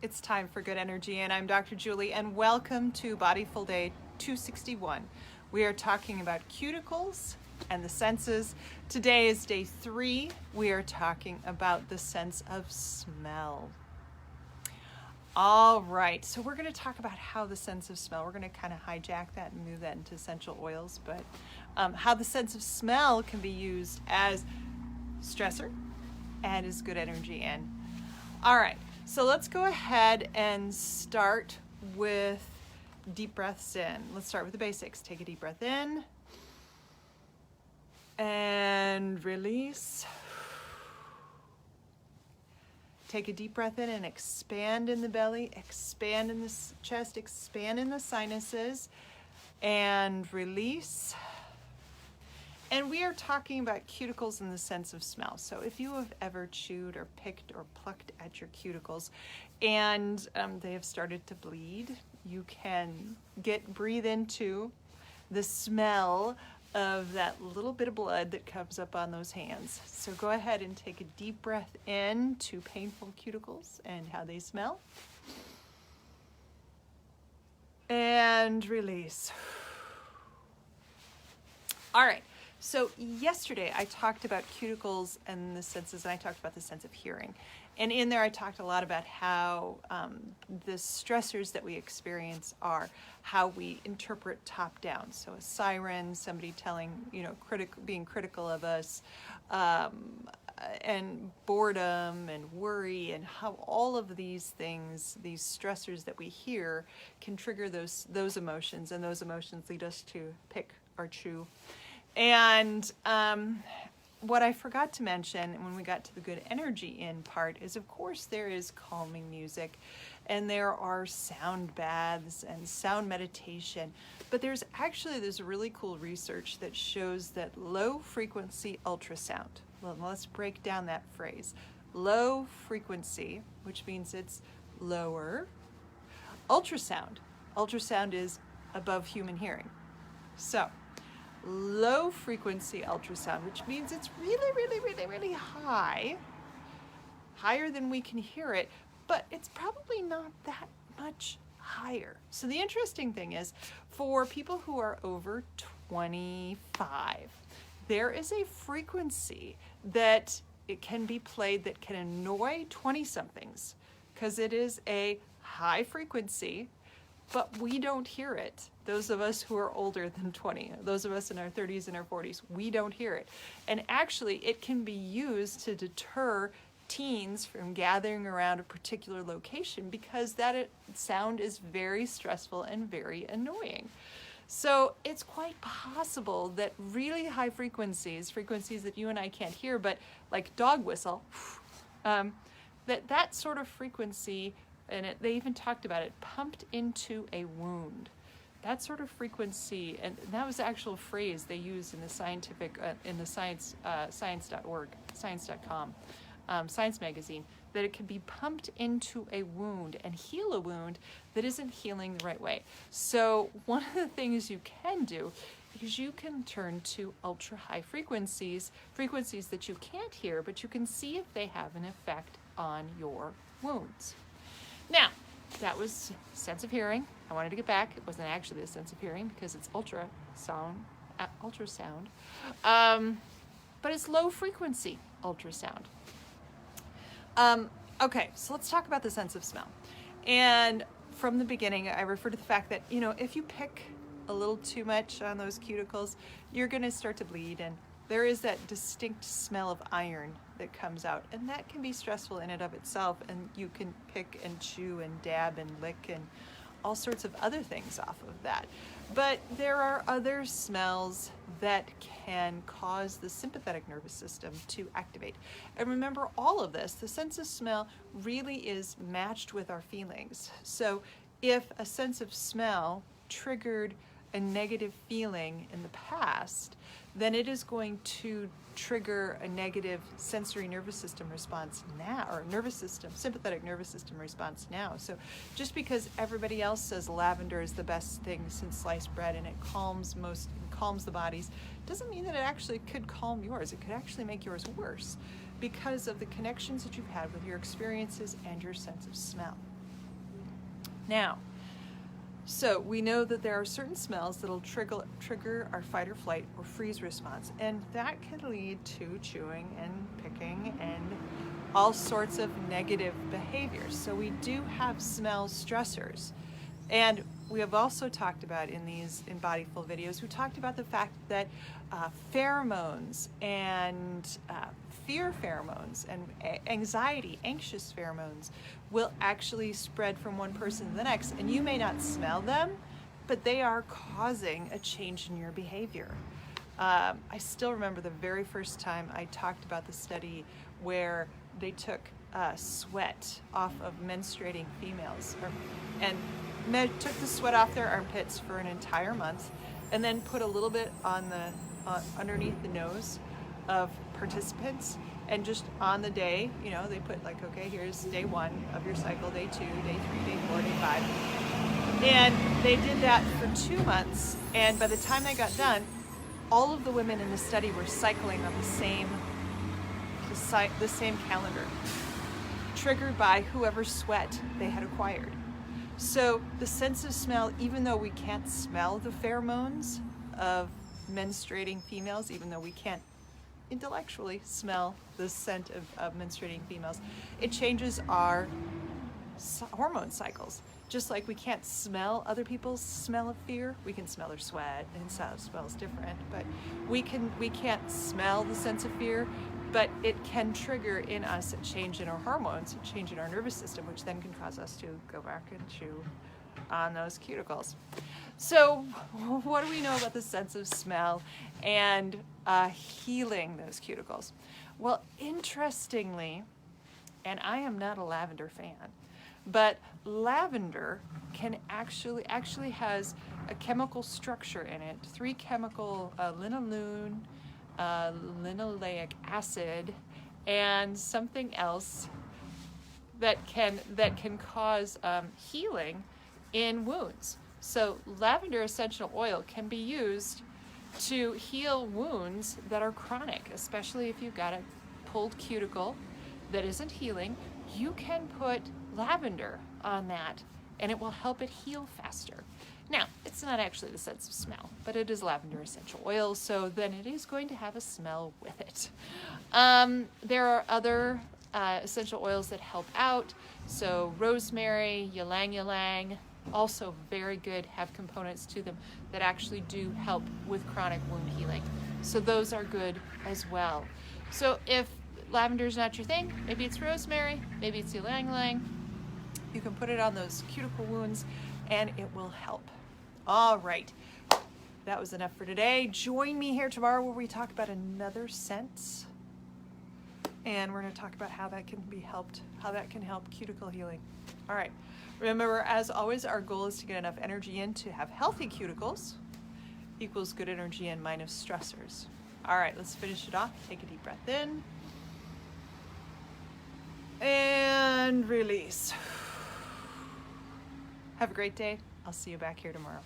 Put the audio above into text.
It's time for good energy, and I'm Dr. Julie, and welcome to Bodyful Day 261. We are talking about cuticles and the senses. Today is day 3. We are talking about the sense of smell. All right, so we're going to talk about how the sense of smell, we're going to kind of hijack that and move that into essential oils, but how the sense of smell can be used as stressor and as good energy. And all right, so let's go ahead and start with deep breaths in. Let's start with the basics. Take a deep breath in and release. Take a deep breath in and expand in the belly, expand in the chest, expand in the sinuses, and release. And we are talking about cuticles in the sense of smell. So if you have ever chewed or picked or plucked at your cuticles and they have started to bleed, you can breathe into the smell of that little bit of blood that comes up on those hands. So go ahead and take a deep breath in to painful cuticles and how they smell. And release. All right. So yesterday I talked about cuticles and the senses, and I talked about the sense of hearing. And in there I talked a lot about how the stressors that we experience are how we interpret top down. So a siren, somebody telling, being critical of us, and boredom and worry, and how all of these things, these stressors that we hear, can trigger those emotions, and those emotions lead us to pick or chew. And what I forgot to mention when we got to the good energy in part is, of course, there is calming music, and there are sound baths and sound meditation. But there's actually this really cool research that shows that low frequency ultrasound. Well, let's break down that phrase. Low frequency, which means it's lower. Ultrasound. Ultrasound is above human hearing. So low frequency ultrasound, which means it's really high, higher than we can hear it, but it's probably not that much higher. So the interesting thing is, for people who are over 25, there is a frequency that it can be played that can annoy 20-somethings because it is a high frequency, but we don't hear it. Those of us who are older than 20, those of us in our 30s and our 40s, we don't hear it. And actually, it can be used to deter teens from gathering around a particular location because that sound is very stressful and very annoying. So it's quite possible that really high frequencies that you and I can't hear, but like dog whistle, that sort of frequency, and they even talked about it, pumped into a wound. That sort of frequency, and that was the actual phrase they used in the scientific, in the science.org, science.com, science magazine, that it can be pumped into a wound and heal a wound that isn't healing the right way. So one of the things you can do is you can turn to ultra high frequencies that you can't hear, but you can see if they have an effect on your wounds. Now, that was sense of hearing. I wanted to get back. It wasn't actually a sense of hearing because it's ultrasound. But it's low frequency ultrasound. Okay, so let's talk about the sense of smell. And from the beginning, I refer to the fact that, if you pick a little too much on those cuticles, you're going to start to bleed, and there is that distinct smell of iron that comes out, and that can be stressful in and of itself, and you can pick and chew and dab and lick and all sorts of other things off of that. But there are other smells that can cause the sympathetic nervous system to activate. And remember, all of this, the sense of smell really is matched with our feelings. So if a sense of smell triggered a negative feeling in the past, then it is going to trigger a negative sensory nervous system response now, or sympathetic nervous system response now. So just because everybody else says lavender is the best thing since sliced bread and it calms the bodies, doesn't mean that it actually could calm yours. It could actually make yours worse because of the connections that you've had with your experiences and your sense of smell. Now, so we know that there are certain smells that'll trigger our fight or flight or freeze response, and that can lead to chewing and picking and all sorts of negative behaviors. So we do have smell stressors. And we have also talked about in Bodyful videos, we talked about the fact that pheromones and fear pheromones and anxiety, anxious pheromones will actually spread from one person to the next. And you may not smell them, but they are causing a change in your behavior. I still remember the very first time I talked about the study where they took sweat off of menstruating females and took the sweat off their armpits for an entire month, and then put a little bit on the underneath the nose of participants, and just on the day, you know, they put like, okay, here's day 1 of your cycle, day 2, day 3, day 4, day 5, and they did that for 2 months, and by the time they got done, all of the women in the study were cycling on the same calendar, triggered by whoever's sweat they had acquired. So the sense of smell, even though we can't smell the pheromones of menstruating females, even though we can't intellectually smell the scent of menstruating females, it changes our hormone cycles. Just like we can't smell other people's smell of fear, we can smell their sweat, and smells different, but we can't smell the sense of fear, but it can trigger in us a change in our hormones, a change in our nervous system, which then can cause us to go back and chew on those cuticles. So what do we know about the sense of smell and healing those cuticles? Well, interestingly, and I am not a lavender fan, but lavender can actually has a chemical structure in it, 3 chemical linalool, linoleic acid, and something else that can cause healing in wounds. So lavender essential oil can be used to heal wounds that are chronic, especially if you've got a pulled cuticle that isn't healing. You can put lavender on that and it will help it heal faster. Now, it's not actually the sense of smell, but it is lavender essential oil, so then it is going to have a smell with it. There are other essential oils that help out. So rosemary, ylang ylang, also very good, have components to them that actually do help with chronic wound healing. So those are good as well. So if lavender is not your thing, maybe it's rosemary, maybe it's ylang ylang, you can put it on those cuticle wounds and it will help. All right, that was enough for today. Join me here tomorrow where we talk about another scent, and we're going to talk about how that can help cuticle healing. All right, remember, as always, our goal is to get enough energy in to have healthy cuticles equals good energy in minus stressors. All right, let's finish it off. Take a deep breath in and release. Have a great day. I'll see you back here tomorrow.